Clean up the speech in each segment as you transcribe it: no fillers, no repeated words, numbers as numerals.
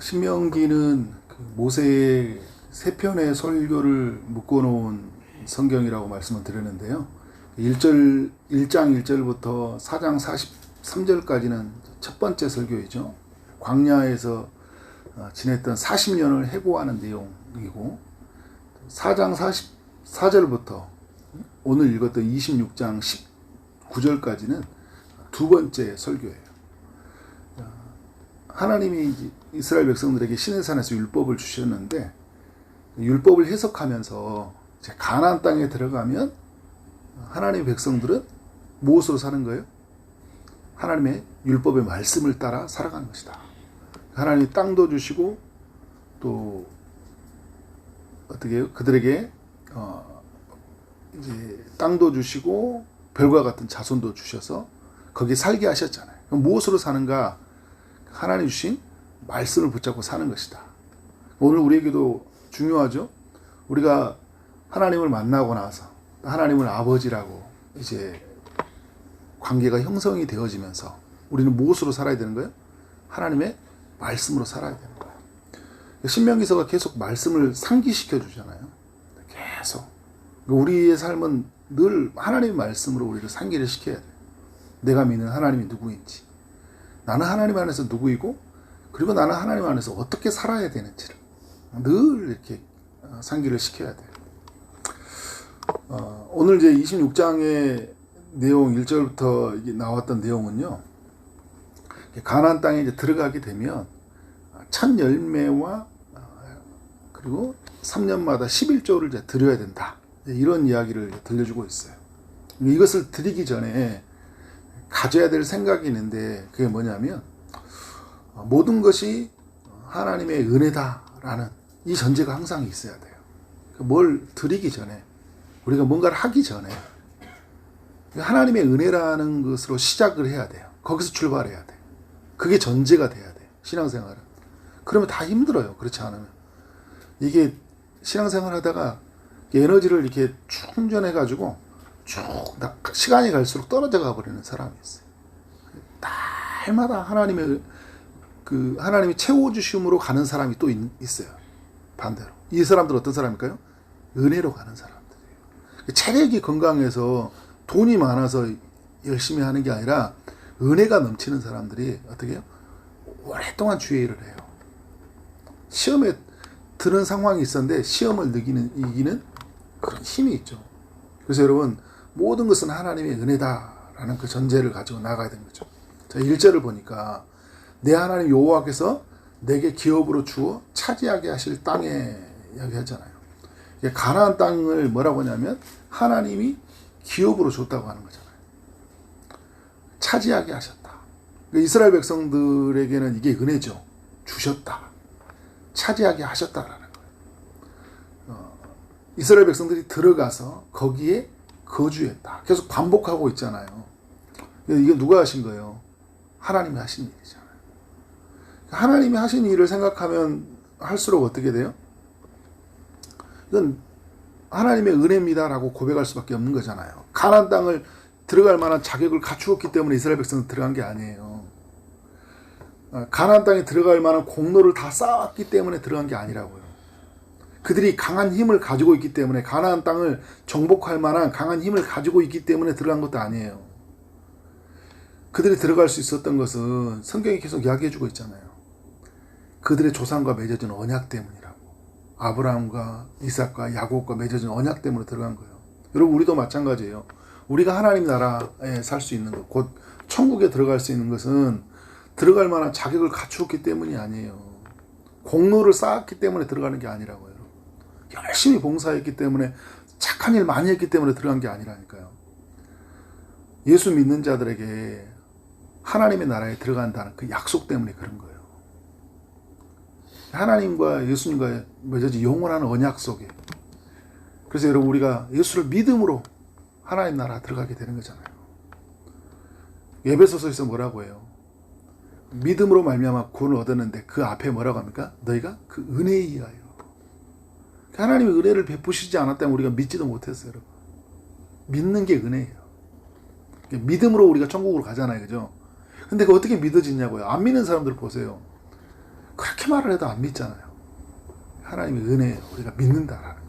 신명기는 그 모세의 세 편의 설교를 묶어놓은 성경이라고 말씀을 드렸는데요. 1장 1절부터 4장 43절까지는 첫 번째 설교이죠. 광야에서 지냈던 40년을 해고하는 내용이고, 4장 44절부터 오늘 읽었던 26장 19절까지는 두 번째 설교예요. 하나님이 이스라엘 백성들에게 시내산에서 율법을 주셨는데, 율법을 해석하면서 가나안 땅에 들어가면 하나님의 백성들은 무엇으로 사는 거예요? 하나님의 율법의 말씀을 따라 살아가는 것이다. 하나님이 땅도 주시고 또 어떻게 해요? 그들에게 이제 땅도 주시고 별과 같은 자손도 주셔서 거기에 살게 하셨잖아요. 그럼 무엇으로 사는가? 하나님 주신 말씀을 붙잡고 사는 것이다. 오늘 우리에게도 중요하죠. 우리가 하나님을 만나고 나서 하나님을 아버지라고 이제 관계가 형성이 되어지면서 우리는 무엇으로 살아야 되는 거예요? 하나님의 말씀으로 살아야 되는 거예요. 신명기서가 계속 말씀을 상기시켜 주잖아요. 계속. 우리의 삶은 늘 하나님의 말씀으로 우리를 상기를 시켜야 돼요. 내가 믿는 하나님이 누구인지, 나는 하나님 안에서 누구이고, 그리고 나는 하나님 안에서 어떻게 살아야 되는지를 늘 이렇게 상기를 시켜야 돼요. 오늘 이제 26장의 내용 1절부터 나왔던 내용은요, 가나안 땅에 이제 들어가게 되면 첫 열매와 그리고 3년마다 11조를 이제 드려야 된다, 이런 이야기를 들려주고 있어요. 이것을 드리기 전에 가져야 될 생각이 있는데, 그게 뭐냐면 모든 것이 하나님의 은혜다라는 이 전제가 항상 있어야 돼요. 뭘 드리기 전에, 우리가 뭔가를 하기 전에 하나님의 은혜라는 것으로 시작을 해야 돼요. 거기서 출발해야 돼요. 그게 전제가 돼야 돼요, 신앙생활은. 그러면 다 힘들어요. 그렇지 않으면. 이게 신앙생활 하다가 에너지를 이렇게 충전해가지고 쭉 시간이 갈수록 떨어져 가버리는 사람이 있어요. 날마다 하나님이 채워주심으로 가는 사람이 또 있어요. 반대로. 이 사람들은 어떤 사람일까요? 은혜로 가는 사람들이에요. 체력이 건강해서 돈이 많아서 열심히 하는 게 아니라 은혜가 넘치는 사람들이 어떻게 해요? 오랫동안 주의 일을 해요. 시험에 드는 상황이 있었는데 시험을 이기는 그런 힘이 있죠. 그래서 여러분, 모든 것은 하나님의 은혜다라는 그 전제를 가지고 나가야 되는 거죠. 자, 1절을 보니까 내 하나님 여호와께서 내게 기업으로 주어 차지하게 하실 땅에 이야기하잖아요. 가나안 땅을 뭐라고 하냐면 하나님이 기업으로 줬다고 하는 거잖아요. 차지하게 하셨다. 그러니까 이스라엘 백성들에게는 이게 은혜죠. 주셨다. 차지하게 하셨다라는 거예요. 이스라엘 백성들이 들어가서 거기에 거주했다. 계속 반복하고 있잖아요. 이게 누가 하신 거예요? 하나님이 하신 일이잖아요. 하나님이 하신 일을 생각하면 할수록 어떻게 돼요? 이건 하나님의 은혜입니다라고 고백할 수밖에 없는 거잖아요. 가나안 땅을 들어갈 만한 자격을 갖추었기 때문에 이스라엘 백성은 들어간 게 아니에요. 가나안 땅에 들어갈 만한 공로를 다 쌓았기 때문에 들어간 게 아니라고요. 그들이 강한 힘을 가지고 있기 때문에, 가나안 땅을 정복할 만한 강한 힘을 가지고 있기 때문에 들어간 것도 아니에요. 그들이 들어갈 수 있었던 것은 성경이 계속 이야기해주고 있잖아요. 그들의 조상과 맺어진 언약 때문이라고. 아브라함과 이삭과 야곱과 맺어진 언약 때문에 들어간 거예요. 여러분, 우리도 마찬가지예요. 우리가 하나님 나라에 살 수 있는 것, 곧 천국에 들어갈 수 있는 것은 들어갈 만한 자격을 갖추었기 때문이 아니에요. 공로를 쌓았기 때문에 들어가는 게 아니라고요. 열심히 봉사했기 때문에, 착한 일 많이 했기 때문에 들어간 게 아니라니까요. 예수 믿는 자들에게 하나님의 나라에 들어간다는 그 약속 때문에 그런 거예요. 하나님과 예수님과 맺어진 영원한 언약 속에. 그래서 여러분, 우리가 예수를 믿음으로 하나님 나라 들어가게 되는 거잖아요. 에베소서에서 뭐라고 해요? 믿음으로 말미암아 구원을 얻었는데 그 앞에 뭐라고 합니까? 너희가 그 은혜에 의하여. 하나님이 은혜를 베푸시지 않았다면 우리가 믿지도 못했어요, 여러분. 믿는 게 은혜예요. 믿음으로 우리가 천국으로 가잖아요, 그죠? 근데 그 어떻게 믿어지냐고요? 안 믿는 사람들 보세요. 그렇게 말을 해도 안 믿잖아요. 하나님의 은혜예요. 우리가 믿는다라는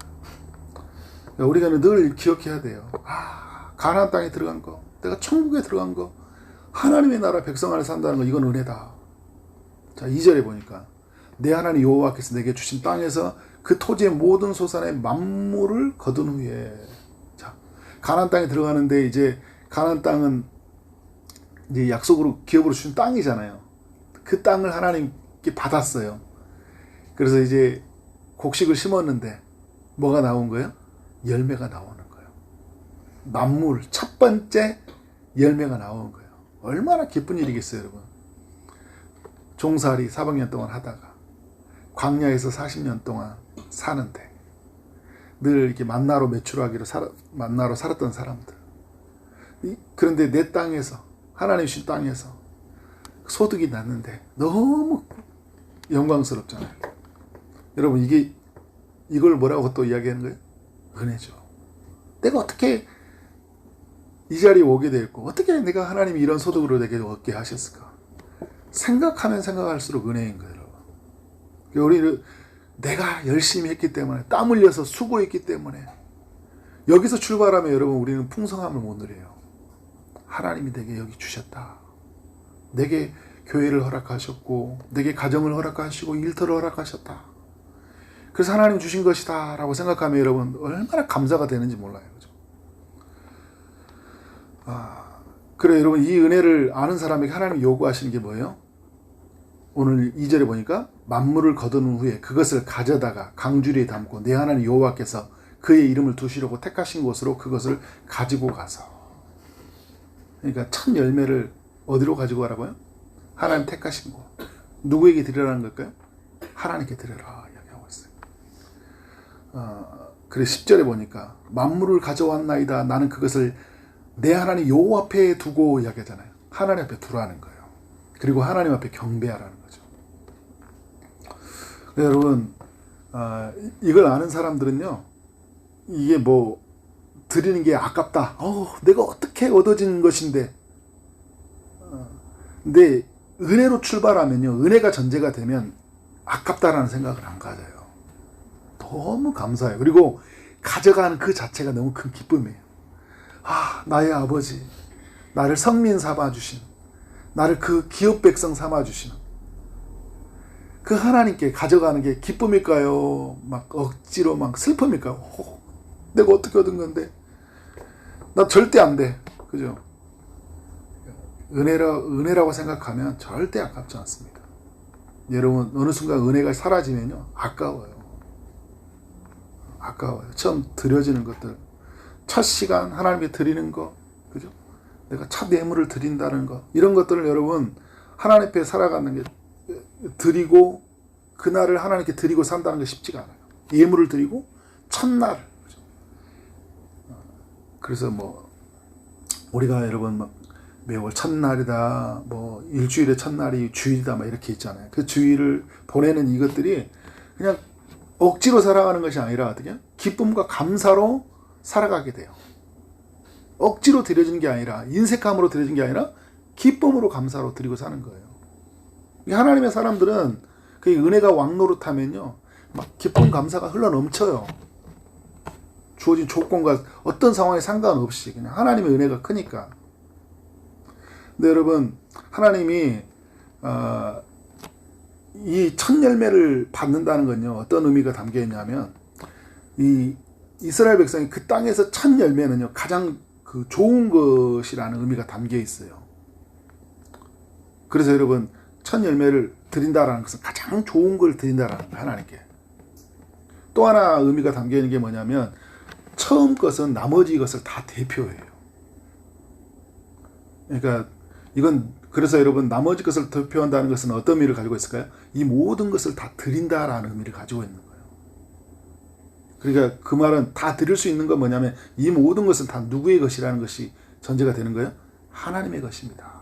거. 우리가 늘 기억해야 돼요. 가나안 땅에 들어간 거, 내가 천국에 들어간 거, 하나님의 나라 백성 안에 산다는 거, 이건 은혜다. 자, 2절에 보니까 내 하나님 여호와께서 내게 주신 땅에서 그 토지의 모든 소산의 만물을 거둔 후에, 자, 가나안 땅에 들어가는데 이제 가나안 땅은 이제 약속으로 기업으로 주신 땅이잖아요. 그 땅을 하나님께 받았어요. 그래서 이제 곡식을 심었는데 뭐가 나온 거예요? 열매가 나오는 거예요. 만물 첫 번째 열매가 나오는 거예요. 얼마나 기쁜 일이겠어요, 여러분. 종살이 400년 동안 하다가 광야에서 40년 동안 사는데 늘 이렇게 만나로 매출하기로 만나로 살았던 사람들. 그런데 내 땅에서, 하나님 주신 땅에서 소득이 났는데 너무 영광스럽잖아요. 여러분, 이걸 뭐라고 또 이야기하는 거예요? 은혜죠. 내가 어떻게 이 자리에 오게 됐고, 어떻게 내가 하나님이 이런 소득으로 내게 얻게 하셨을까? 생각하면 생각할수록 은혜인 거예요, 여러분. 우리는 내가 열심히 했기 때문에, 땀 흘려서 수고했기 때문에, 여기서 출발하면 여러분, 우리는 풍성함을 못 누려요. 하나님이 내게 여기 주셨다. 내게 교회를 허락하셨고, 내게 가정을 허락하시고, 일터를 허락하셨다. 그래서 하나님 주신 것이다 라고 생각하면 여러분, 얼마나 감사가 되는지 몰라요. 그죠? 그래, 여러분, 이 은혜를 아는 사람에게 하나님이 요구하시는 게 뭐예요? 오늘 2절에 보니까 만물을 거둔 후에 그것을 가져다가 강주리에 담고 내 하나님 여호와께서 그의 이름을 두시려고 택하신 곳으로 그것을 가지고 가서. 그러니까 첫 열매를 어디로 가지고 가라고요? 하나님 택하신 곳. 누구에게 드리라는 걸까요? 하나님께 드려라 이야기하고 있어요. 그래, 10절에 보니까 만물을 가져왔나이다. 나는 그것을 내 하나님 여호와 앞에 두고 이야기하잖아요. 하나님 앞에 두라는 거예요. 그리고 하나님 앞에 경배하라는 거죠. 여러분, 이걸 아는 사람들은요, 이게 뭐 드리는 게 아깝다. 내가 어떻게 얻어진 것인데. 근데 은혜로 출발하면요, 은혜가 전제가 되면 아깝다라는 생각을 안 가져요. 너무 감사해요. 그리고 가져가는 그 자체가 너무 큰 기쁨이에요. 나의 아버지, 나를 성민 삼아주신, 나를 그 기업 백성 삼아주시는 그 하나님께 가져가는 게 기쁨일까요? 막 억지로 막 슬픔일까요? 내가 어떻게 얻은 건데? 나 절대 안 돼. 그죠? 은혜라고 생각하면 절대 아깝지 않습니다. 여러분, 어느 순간 은혜가 사라지면요, 아까워요. 처음 드려지는 것들, 첫 시간 하나님께 드리는 거, 그죠? 내가 첫 예물을 드린다는 거, 이런 것들을 여러분, 하나님 앞에 살아가는 게, 드리고, 그날을 하나님께 드리고 산다는 게 쉽지가 않아요. 예물을 드리고, 첫날. 그죠? 그래서 뭐, 우리가 여러분, 막, 매월 첫날이다, 뭐, 일주일의 첫날이 주일이다, 막 이렇게 있잖아요. 그 주일을 보내는 이것들이 그냥 억지로 살아가는 것이 아니라, 어떻게? 기쁨과 감사로 살아가게 돼요. 억지로 드려진 게 아니라, 인색함으로 드려진 게 아니라, 기쁨으로 감사로 드리고 사는 거예요. 하나님의 사람들은 그 은혜가 왕노릇하면요, 막 기쁨 감사가 흘러 넘쳐요. 주어진 조건과 어떤 상황에 상관없이 그냥 하나님의 은혜가 크니까. 근데 여러분, 하나님이 이 첫 열매를 받는다는 건요, 어떤 의미가 담겨 있냐면, 이 이스라엘 백성이 그 땅에서 첫 열매는요, 가장 그 좋은 것이라는 의미가 담겨 있어요. 그래서 여러분, 첫 열매를 드린다라는 것은 가장 좋은 걸 드린다라는 거예요, 하나님께. 또 하나 의미가 담겨 있는 게 뭐냐면, 처음 것은 나머지 것을 다 대표해요. 그러니까 이건, 그래서 여러분, 나머지 것을 대표한다는 것은 어떤 의미를 가지고 있을까요? 이 모든 것을 다 드린다라는 의미를 가지고 있는 거예요. 그러니까 그 말은 다 드릴 수 있는 건 뭐냐면, 이 모든 것은 다 누구의 것이라는 것이 전제가 되는 거예요? 하나님의 것입니다.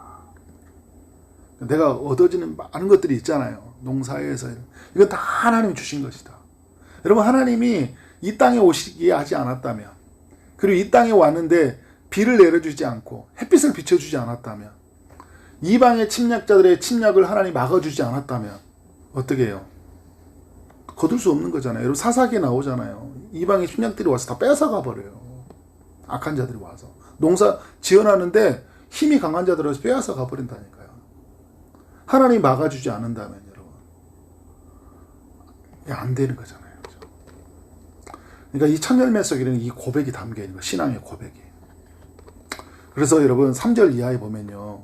내가 얻어지는 많은 것들이 있잖아요. 농사에서. 이건 다 하나님이 주신 것이다. 여러분, 하나님이 이 땅에 오시게 하지 않았다면, 그리고 이 땅에 왔는데 비를 내려주지 않고 햇빛을 비춰주지 않았다면, 이방의 침략자들의 침략을 하나님이 막아주지 않았다면, 어떻게 해요? 거둘 수 없는 거잖아요. 여러분 사사기에 나오잖아요. 이방의 신약들이 와서 다 뺏어가 버려요. 악한 자들이 와서 농사 지어놨는데 힘이 강한 자들에서 빼앗아 가버린다니까요. 하나님이 막아주지 않는다면 여러분 안 되는 거잖아요. 그렇죠? 그러니까 이 천열매 속에는 이 고백이 담겨 있는 거예요. 신앙의 고백이. 그래서 여러분 3절 이하에 보면요.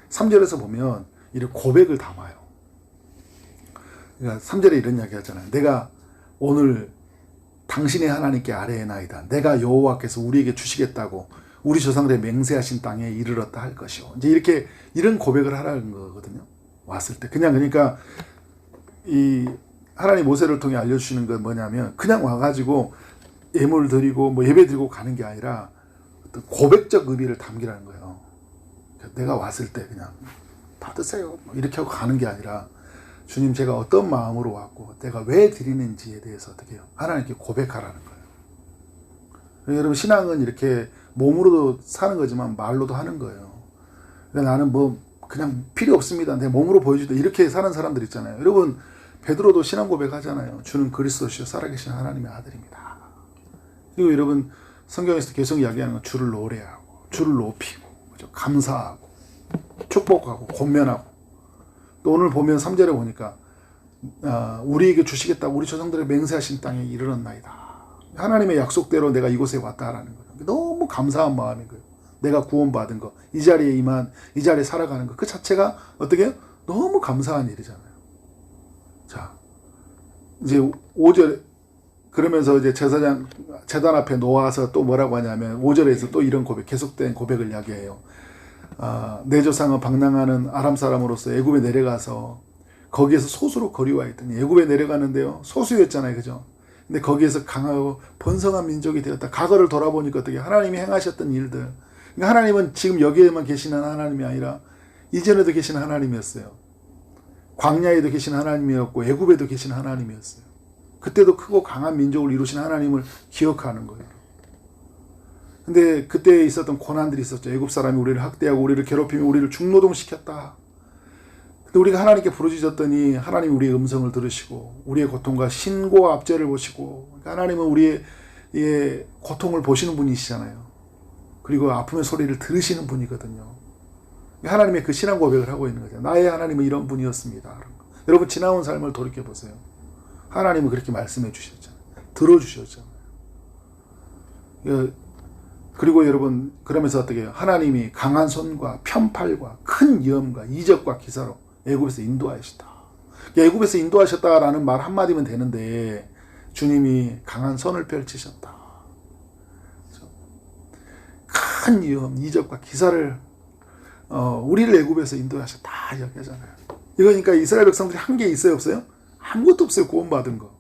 3절에서 보면 이런 고백을 담아요. 그러니까 3절에 이런 이야기 하잖아요. 내가 오늘 당신의 하나님께 아뢰나이다. 내가 여호와께서 우리에게 주시겠다고 우리 조상들의 맹세하신 땅에 이르렀다 할 것이요. 이제 이렇게 이런 고백을 하라는 거거든요. 왔을 때 그냥 그러니까 이 하나님 모세를 통해 알려주시는 건 뭐냐면 그냥 와가지고 예물 드리고 뭐 예배 드리고 가는 게 아니라 어떤 고백적 의미를 담기라는 거예요. 내가 왔을 때 그냥 받으세요 뭐 이렇게 하고 가는 게 아니라 주님 제가 어떤 마음으로 왔고 내가 왜 드리는지에 대해서 어떻게 해요? 하나님께 고백하라는 거예요. 여러분 신앙은 이렇게 몸으로도 사는 거지만 말로도 하는 거예요. 그러니까 나는 뭐 그냥 필요 없습니다. 내 몸으로 보여주다 이렇게 사는 사람들 있잖아요. 여러분 베드로도 신앙 고백하잖아요. 주는 그리스도시요 살아계신 하나님의 아들입니다. 그리고 여러분 성경에서 계속 이야기하는 건 주를 노래하고 주를 높이고 그렇죠? 감사하고 축복하고 권면하고 또 오늘 보면 3절에 보니까 우리에게 주시겠다고 우리 조상들의 맹세하신 땅에 이르렀나이다. 하나님의 약속대로 내가 이곳에 왔다라는 거예요. 너무 감사한 마음인 거예요. 내가 구원받은 거, 이 자리에 임한, 이 자리에 살아가는 거, 그 자체가 어떻게 해요? 너무 감사한 일이잖아요. 자, 이제 5절, 그러면서 이제 제단 앞에 놓아서 또 뭐라고 하냐면 5절에서 또 이런 고백, 계속된 고백을 이야기해요. 내 조상은 방랑하는 아람 사람으로서 애굽에 내려가서 거기에서 소수로 거리와 있더니 애굽에 내려가는데요. 소수였잖아요. 그죠? 근데 거기에서 강하고 번성한 민족이 되었다. 과거를 돌아보니까 어떻게 하나님이 행하셨던 일들. 그러니까 하나님은 지금 여기에만 계시는 하나님이 아니라 이전에도 계신 하나님이었어요. 광야에도 계신 하나님이었고 애굽에도 계신 하나님이었어요. 그때도 크고 강한 민족을 이루신 하나님을 기억하는 거예요. 근데 그때 있었던 고난들이 있었죠. 애굽 사람이 우리를 학대하고 우리를 괴롭히며 우리를 중노동시켰다. 근데 우리가 하나님께 부르짖었더니 하나님이 우리의 음성을 들으시고 우리의 고통과 신고와 압제를 보시고 그러니까 하나님은 우리의 고통을 보시는 분이시잖아요. 그리고 아픔의 소리를 들으시는 분이거든요. 하나님의 그 신앙 고백을 하고 있는 거죠. 나의 하나님은 이런 분이었습니다. 여러분 지나온 삶을 돌이켜보세요. 하나님은 그렇게 말씀해 주셨잖아요. 들어주셨잖아요. 그리고 여러분 그러면서 어떻게 해요? 하나님이 강한 손과 편팔과 큰 위험과 이적과 기사로 애굽에서 인도하셨다. 애굽에서 인도하셨다라는 말 한마디면 되는데 주님이 강한 손을 펼치셨다. 큰 위험, 이적과 기사를 우리를 애굽에서 인도하셨다 이야기하잖아요. 이거니까 이스라엘 백성들이 한 게 있어요, 없어요? 아무것도 없어요. 구원받은 거.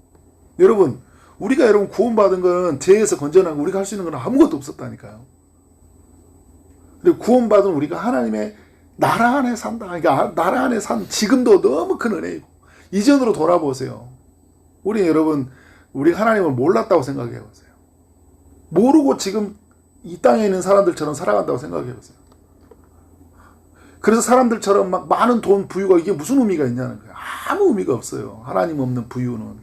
여러분 우리가 구원받은 건 죄에서 건져나고 우리가 할 수 있는 건 아무것도 없었다니까요. 그리고 구원받은 우리가 하나님의 나라 안에 산다. 그러니까 나라 안에 산 지금도 너무 큰 은혜이고 이전으로 돌아보세요. 여러분 우리 하나님을 몰랐다고 생각해 보세요. 모르고 지금 이 땅에 있는 사람들처럼 살아간다고 생각해 보세요. 그래서 사람들처럼 막 많은 돈, 부유가 이게 무슨 의미가 있냐는 거예요. 아무 의미가 없어요. 하나님 없는 부유는.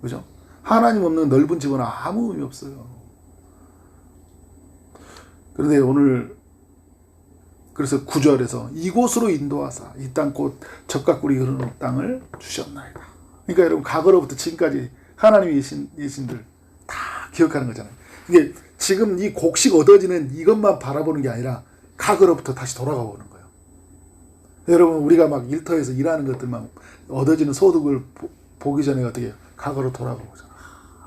그죠? 하나님 없는 넓은 집은 아무 의미 없어요. 그런데 오늘 그래서 9절에서 이곳으로 인도하사 이 땅 곧 젖과 꿀이 흐르는 땅을 주셨나이다. 그러니까 여러분 과거로부터 지금까지 하나님이 계신들 다 기억하는 거잖아요. 이게 지금 이 곡식 얻어지는 이것만 바라보는 게 아니라 과거로부터 다시 돌아가 보는 거예요. 여러분 우리가 막 일터에서 일하는 것들만 얻어지는 소득을 보기 전에 어떻게 해요? 과거로 돌아가 보잖아.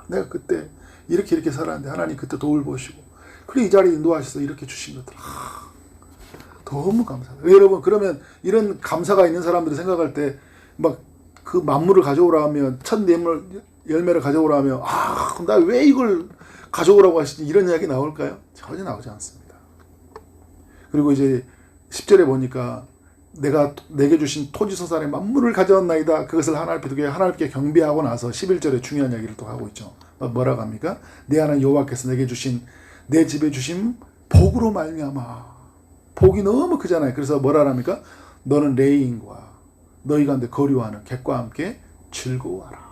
내가 그때 이렇게 살았는데 하나님 그때 도울 보시고 그래 이 자리에 인도하셔서 이렇게 주신 것들 너무 감사해요. 여러분 그러면 이런 감사가 있는 사람들이 생각할 때 막 그 만물을 가져오라 하면 첫 열매를 가져오라 하면 그럼 나 왜 이걸 가져오라고 하시지 이런 이야기 나올까요? 전혀 나오지 않습니다. 그리고 이제 10절에 보니까 내가 내게 주신 토지소산의 만물을 가져왔나이다. 그것을 하나님께 경배하고 나서 11절에 중요한 이야기를 또 하고 있죠. 뭐라고 합니까? 내 하나님 여호와께서 내게 주신 내 집에 주신 복으로 말미암아. 복이 너무 크잖아요. 그래서 뭐라 합니까? 너는 레위인과 너희 가운데 거류하는 객과 함께 즐거워하라.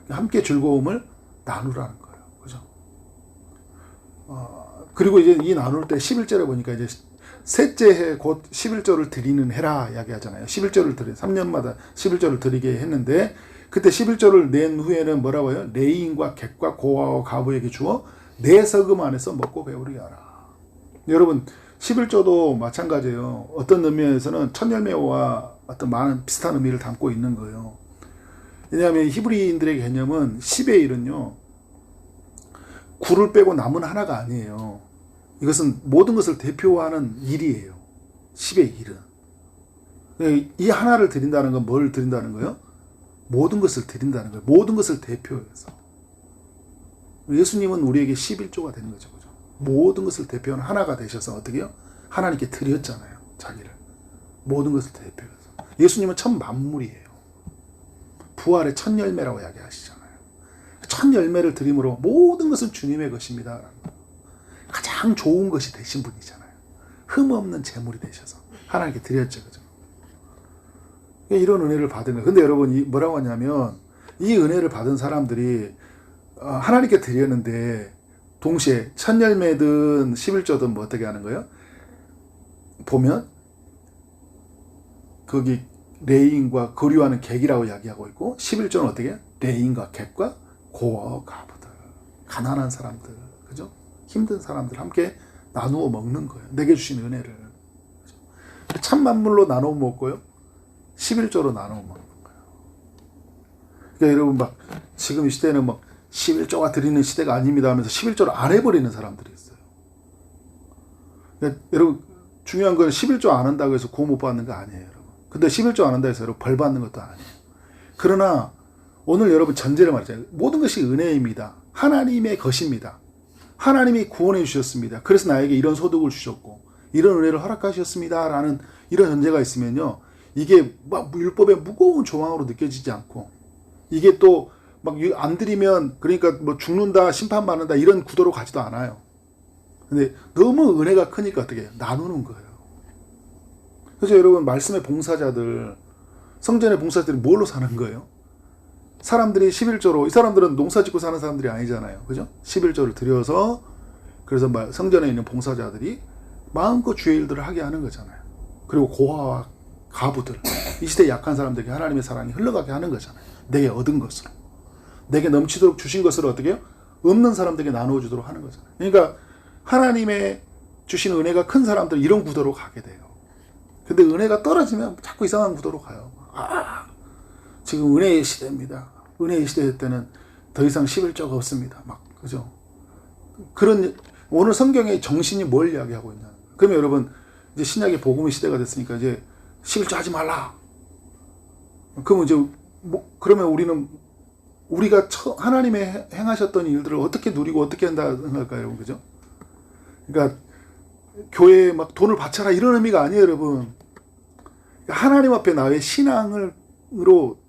함께 즐거움을 나누라는 거예요. 그죠? 그리고 이제 이 나눌 때 11절에 보니까 이제 셋째 해 곧 11조를 드리는 해라 이야기하잖아요. 3년마다 11조를 드리게 했는데 그때 11조를 낸 후에는 뭐라고 해요? 레인과 객과 고아와 과부에게 주어 내 서금 안에서 먹고 배우게 하라. 여러분 11조도 마찬가지예요. 어떤 의미에서는 첫 열매와 어떤 많은 비슷한 의미를 담고 있는 거예요. 왜냐하면 히브리인들의 개념은 10의 1은요. 9를 빼고 남은 하나가 아니에요. 이것은 모든 것을 대표하는 일이에요. 10의 1은. 이 하나를 드린다는 건 뭘 드린다는 거예요? 모든 것을 드린다는 거예요. 모든 것을 대표해서. 예수님은 우리에게 11조가 되는 거죠. 그죠? 모든 것을 대표하는 하나가 되셔서 어떻게 해요? 하나님께 드렸잖아요. 자기를. 모든 것을 대표해서. 예수님은 첫 만물이에요. 부활의 첫 열매라고 이야기하시잖아요. 첫 열매를 드림으로 모든 것은 주님의 것입니다. 가장 좋은 것이 되신 분이잖아요. 흠없는 제물이 되셔서 하나님께 드렸죠. 그죠? 이런 은혜를 받은 거예요. 근데 여러분 뭐라고 하냐면 이 은혜를 받은 사람들이 하나님께 드렸는데 동시에 첫 열매든 11조든 뭐 어떻게 하는 거예요? 보면 거기 레인과 거류하는 객이라고 이야기하고 있고 11조는 어떻게 해요? 레인과 객과 고아와 과부들, 가난한 사람들, 그죠? 힘든 사람들 함께 나누어 먹는 거예요. 내게 주신 은혜를. 참 만물로 나누어 먹고요. 11조로 나누어 먹는 거예요. 그러니까 여러분 막 지금 이 시대는 막 11조가 드리는 시대가 아닙니다 하면서 11조를 안 해버리는 사람들이 있어요. 그러니까 여러분 중요한 건 11조 안 한다고 해서 구원 못 받는 거 아니에요. 여러분. 근데 11조 안 한다고 해서 여러분 벌 받는 것도 아니에요. 그러나 오늘 여러분 전제를 말하잖아요. 모든 것이 은혜입니다. 하나님의 것입니다. 하나님이 구원해 주셨습니다. 그래서 나에게 이런 소득을 주셨고 이런 은혜를 허락하셨습니다. 라는 이런 전제가 있으면요. 이게 막 율법의 무거운 조항으로 느껴지지 않고 이게 또 막 안 드리면 그러니까 뭐 죽는다 심판받는다 이런 구도로 가지도 않아요. 근데 너무 은혜가 크니까 어떻게 해요? 나누는 거예요. 그래서 여러분 말씀의 봉사자들 성전의 봉사자들이 뭘로 사는 거예요? 사람들이 11조로 이 사람들은 농사 짓고 사는 사람들이 아니잖아요. 그죠? 11조를 드려서 그래서 성전에 있는 봉사자들이 마음껏 주의 일들을 하게 하는 거잖아요. 그리고 고아와 가부들 이 시대에 약한 사람들에게 하나님의 사랑이 흘러가게 하는 거잖아요. 내게 얻은 것으로 내게 넘치도록 주신 것을 어떻게 해요? 없는 사람들에게 나누어 주도록 하는 거잖아요. 그러니까 하나님의 주신 은혜가 큰 사람들 이런 구도로 가게 돼요. 근데 은혜가 떨어지면 자꾸 이상한 구도로 가요. 지금 은혜의 시대입니다. 은혜의 시대 때는 더 이상 11조가 없습니다. 막 그죠? 그런 오늘 성경의 정신이 뭘 이야기하고 있냐? 그러면 여러분 이제 신약의 복음의 시대가 됐으니까 이제 11조 하지 말라. 그러면 이제 그러면 우리가 하나님의 행하셨던 일들을 어떻게 누리고 어떻게 한다는 걸까요, 여러분? 그죠? 그러니까 교회에 막 돈을 바쳐라 이런 의미가 아니에요, 여러분. 하나님 앞에 나의 신앙으로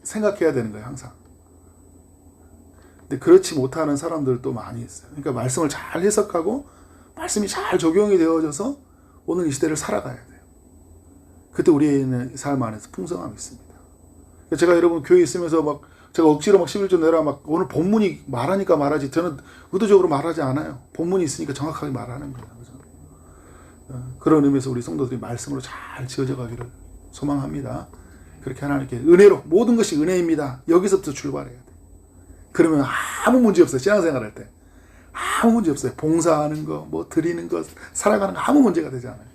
생각해야 되는 거예요, 항상. 근데 그렇지 못하는 사람들도 많이 있어요. 그러니까 말씀을 잘 해석하고 말씀이 잘 적용이 되어져서 오늘 이 시대를 살아가야 돼요. 그때 우리의 삶 안에서 풍성함이 있습니다. 제가 여러분 교회에 있으면서 막 제가 억지로 막 11조 내라 막 오늘 본문이 말하니까 말하지 저는 의도적으로 말하지 않아요. 본문이 있으니까 정확하게 말하는 거예요. 그죠? 그런 의미에서 우리 성도들이 말씀으로 잘 지어져 가기를 소망합니다. 그렇게 하나님께 은혜로 모든 것이 은혜입니다. 여기서부터 출발해야 돼. 그러면 아무 문제 없어요. 신앙생활 할 때. 아무 문제 없어요. 봉사하는 거, 뭐 드리는 거, 살아가는 거 아무 문제가 되지 않아요.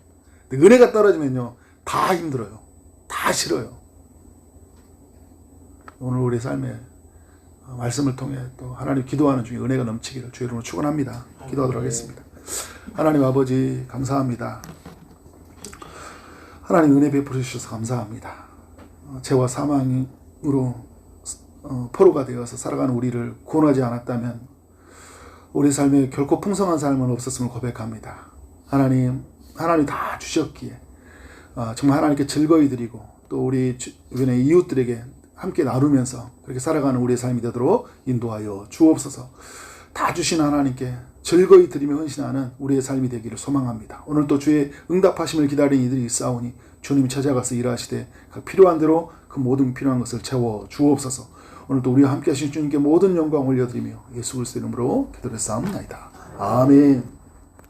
근데 은혜가 떨어지면요. 다 힘들어요. 다 싫어요. 오늘 우리 삶에 말씀을 통해 또 하나님 기도하는 중에 은혜가 넘치기를 주의 이름으로 축원합니다. 기도하도록 하겠습니다. 하나님 아버지 감사합니다. 하나님 은혜 베풀어 주셔서 감사합니다. 죄와 사망으로 포로가 되어서 살아가는 우리를 구원하지 않았다면 우리 삶에 결코 풍성한 삶은 없었음을 고백합니다. 하나님 다 주셨기에 정말 하나님께 즐거이 드리고 또 우리 주변의 이웃들에게 함께 나누면서 그렇게 살아가는 우리의 삶이 되도록 인도하여 주옵소서. 다 주신 하나님께 즐거이 드리며 헌신하는 우리의 삶이 되기를 소망합니다. 오늘도 주의 응답하심을 기다리는 이들이 있사오니 주님이 찾아가서 일하시되 각 필요한 대로 그 모든 필요한 것을 채워 주옵소서. 오늘도 우리와 함께 하신 주님께 모든 영광 올려드리며 예수 그리스도 이름으로 기도를 쌓옵나이다. 아멘.